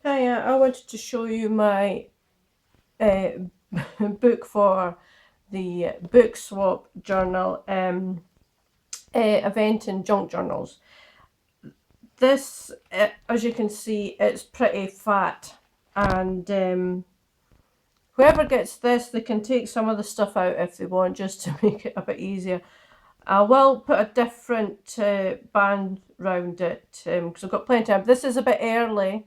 Hiya, I wanted to show you my uh, book for the Book Swap Journal event in Junk Journals. This, as you can see, it's pretty fat, and whoever gets this, they can take some of the stuff out if they want, just to make it a bit easier. I will put a different band round it because I've got plenty of time. This is a bit early.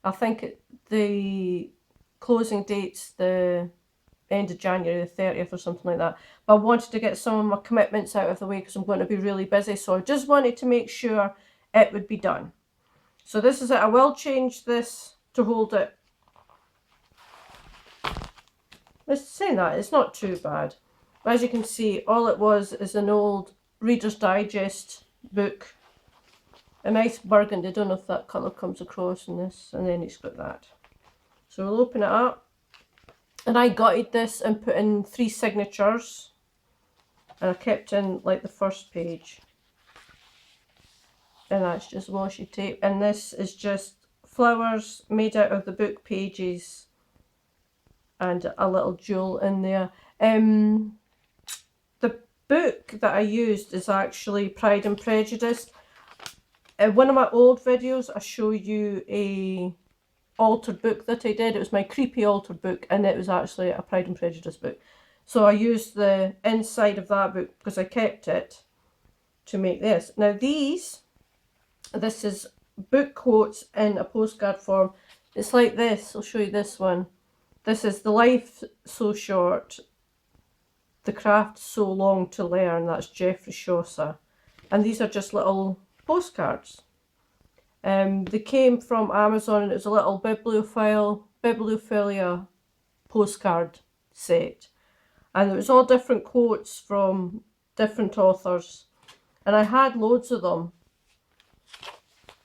I think the closing date's the end of January, the 30th or something like that. But I wanted to get some of my commitments out of the way because I'm going to be really busy. So I just wanted to make sure it would be done. So this is it. I will change this to hold it. Let's say that. It's not too bad. But as you can see, all it was is an old Reader's Digest book. A nice burgundy. I don't know if that colour comes across in this. And then it's got that. So we'll open it up. And I gutted this and put in 3 signatures. And I kept in like the first page. And that's just washi tape. And this is just flowers made out of the book pages. And a little jewel in there. The book that I used is actually Pride and Prejudice. In one of my old videos, I show you a altered book that I did. It was my creepy altered book, and it was actually a Pride and Prejudice book. So I used the inside of that book because I kept it to make this. Now this is book quotes in a postcard form. It's like this. I'll show you this one. This is the life so short, the craft so long to learn. That's Geoffrey Chaucer. And these are just little postcards. They came from Amazon, and it was a little bibliophilia postcard set. And it was all different quotes from different authors. And I had loads of them.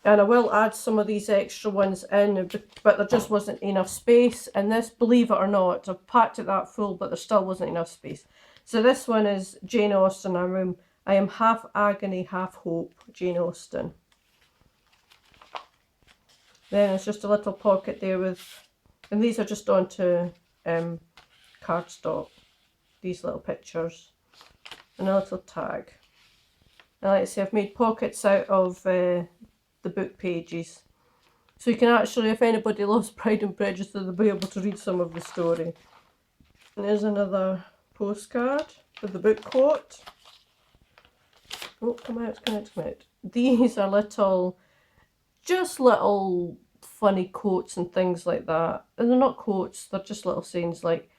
And I will add some of these extra ones in, but there just wasn't enough space. And this, believe it or not, I've packed it that full, but there still wasn't enough space. So this one is Jane Austen. I am half agony, half hope, Jane Austen. Then there's just a little pocket there with, and these are just onto cardstock, these little pictures, and a little tag. And like I say, I've made pockets out of the book pages. So you can actually, if anybody loves Pride and Prejudice, they'll be able to read some of the story. And there's another postcard with the book quote. Oh, come out. These are little funny quotes and things like that. And they're not quotes, they're just little sayings like,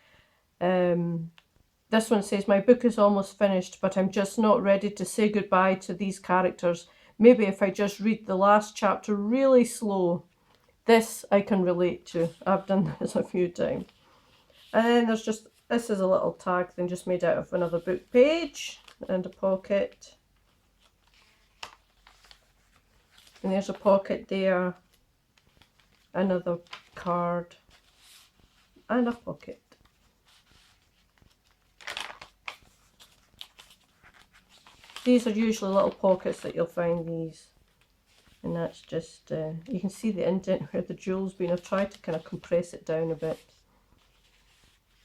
this one says, my book is almost finished, but I'm just not ready to say goodbye to these characters. Maybe if I just read the last chapter really slow. This I can relate to. I've done this a few times. And then there's just, this is a little tag thing just made out of another book page and a pocket. And there's a pocket there, another card, and a pocket. These are usually little pockets that you'll find these. And that's just, you can see the indent where the jewel's been. I've tried to kind of compress it down a bit.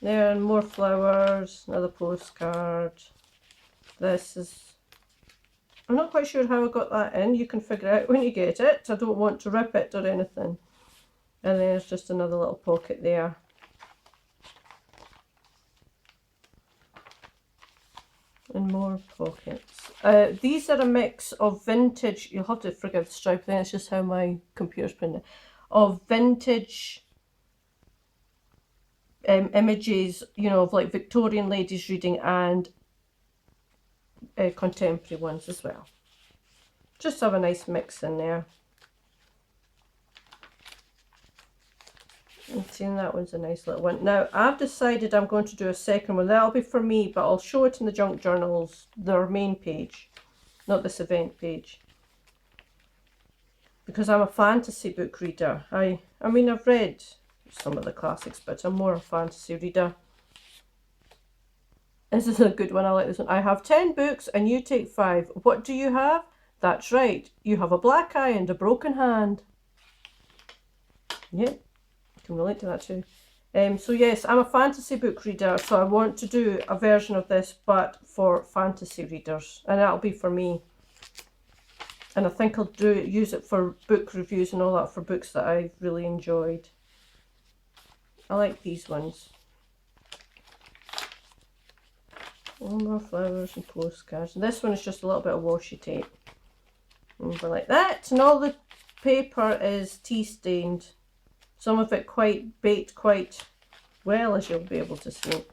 There, and more flowers, another postcard. This is, I'm not quite sure how I got that in. You can figure out when you get it. I don't want to rip it or anything. And there's just another little pocket there. And more pockets. These are a mix of vintage, you'll have to forgive the stripe thing, it's just how my computer's printed, of vintage images, you know, of like Victorian ladies reading and contemporary ones as well. Just have a nice mix in there. And seeing that one's a nice little one. Now, I've decided I'm going to do a second one. That'll be for me, but I'll show it in the Junk Journals, their main page, not this event page. Because I'm a fantasy book reader. I mean, I've read some of the classics, but I'm more a fantasy reader. This is a good one. I like this one. I have 10 books and you take 5. What do you have? That's right. You have a black eye and a broken hand. Yeah, can relate to that too. So yes, I'm a fantasy book reader, so I want to do a version of this, but for fantasy readers, and that'll be for me. And I think I'll use it for book reviews and all that for books that I've really enjoyed. I like these ones. All more flowers and postcards. And this one is just a little bit of washi tape. Over like that. And all the paper is tea stained. Some of it quite baked quite well, as you'll be able to see.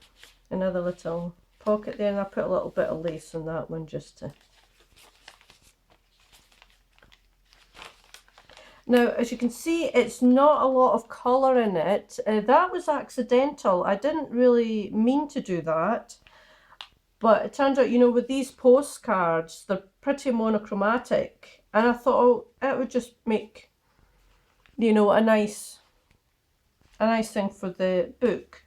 Another little pocket there, and I put a little bit of lace on that one just to... Now, as you can see, it's not a lot of colour in it. That was accidental. I didn't really mean to do that. But it turned out, you know, with these postcards, they're pretty monochromatic. And I thought, oh, it would just make, you know, a nice thing for the book.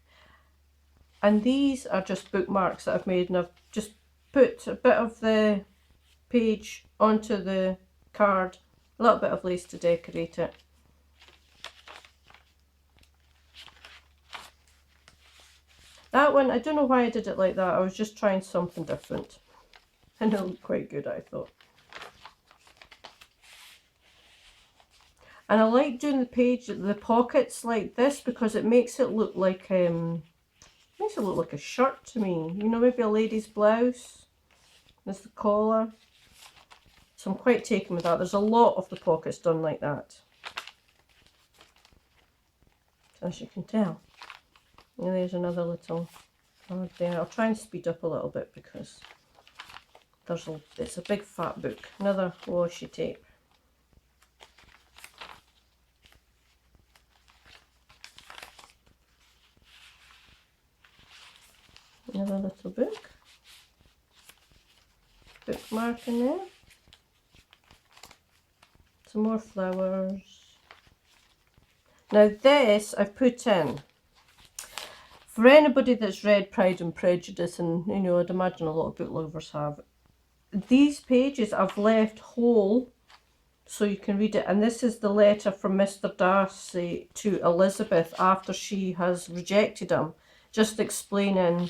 And these are just bookmarks that I've made, and I've just put a bit of the page onto the card, a little bit of lace to decorate it. That one, I don't know why I did it like that. I was just trying something different. And it looked quite good, I thought. And I like doing the pockets like this because it makes it look like a shirt to me. You know, maybe a lady's blouse. There's the collar. So I'm quite taken with that. There's a lot of the pockets done like that, as you can tell. And there's another little card there. I'll try and speed up a little bit because it's a big fat book. Another washi tape. Another little book. Bookmark in there. Some more flowers. Now this I've put in. For anybody that's read Pride and Prejudice, and you know, I'd imagine a lot of book lovers have, these pages I've left whole so you can read it. And this is the letter from Mr. Darcy to Elizabeth after she has rejected him, just explaining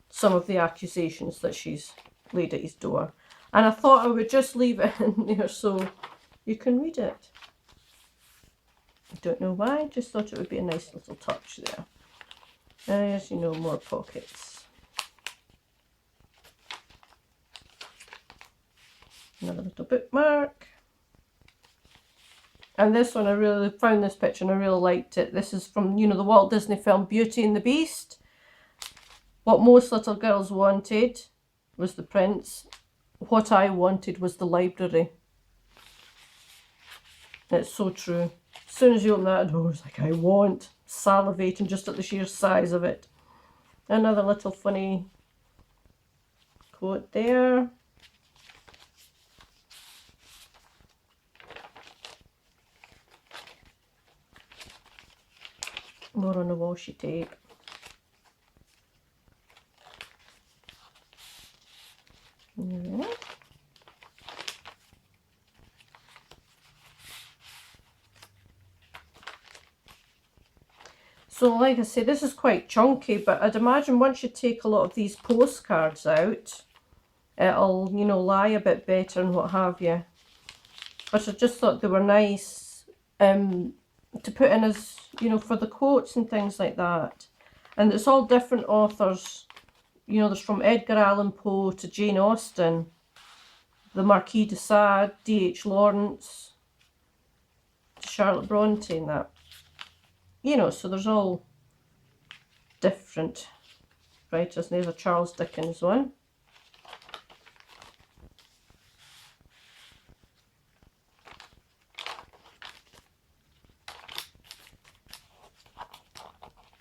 some of the accusations that she's laid at his door. And I thought I would just leave it in there so you can read it. I don't know why, just thought it would be a nice little touch there. There's, you know, more pockets. Another little bookmark. And this one, I really found this picture and I really liked it. This is from, you know, the Walt Disney film Beauty and the Beast. What most little girls wanted was the prince. What I wanted was the library. It's so true. As soon as you open that door, it's like, I want, salivating just at the sheer size of it. Another little funny quote there. More on the washi tape. Yeah. So like I say, this is quite chunky, but I'd imagine once you take a lot of these postcards out, it'll, you know, lie a bit better and what have you. But I just thought they were nice to put in as, you know, for the quotes and things like that. And it's all different authors. You know, there's from Edgar Allan Poe to Jane Austen, the Marquis de Sade, D.H. Lawrence, Charlotte Bronte and that. You know, so there's all different writers. There's a Charles Dickens one.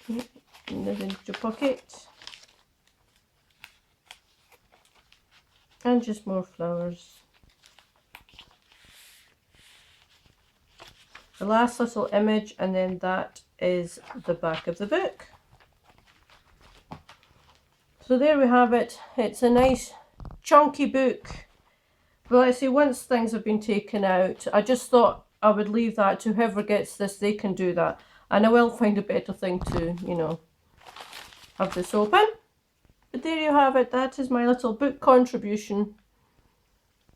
And there's into your pocket. And just more flowers. The last little image, and then that is the back of the book. So there we have it. It's a nice chunky book. But like I say, once things have been taken out, I just thought I would leave that to whoever gets this, they can do that. And I will find a better thing to, you know, have this open. But there you have it. That is my little book contribution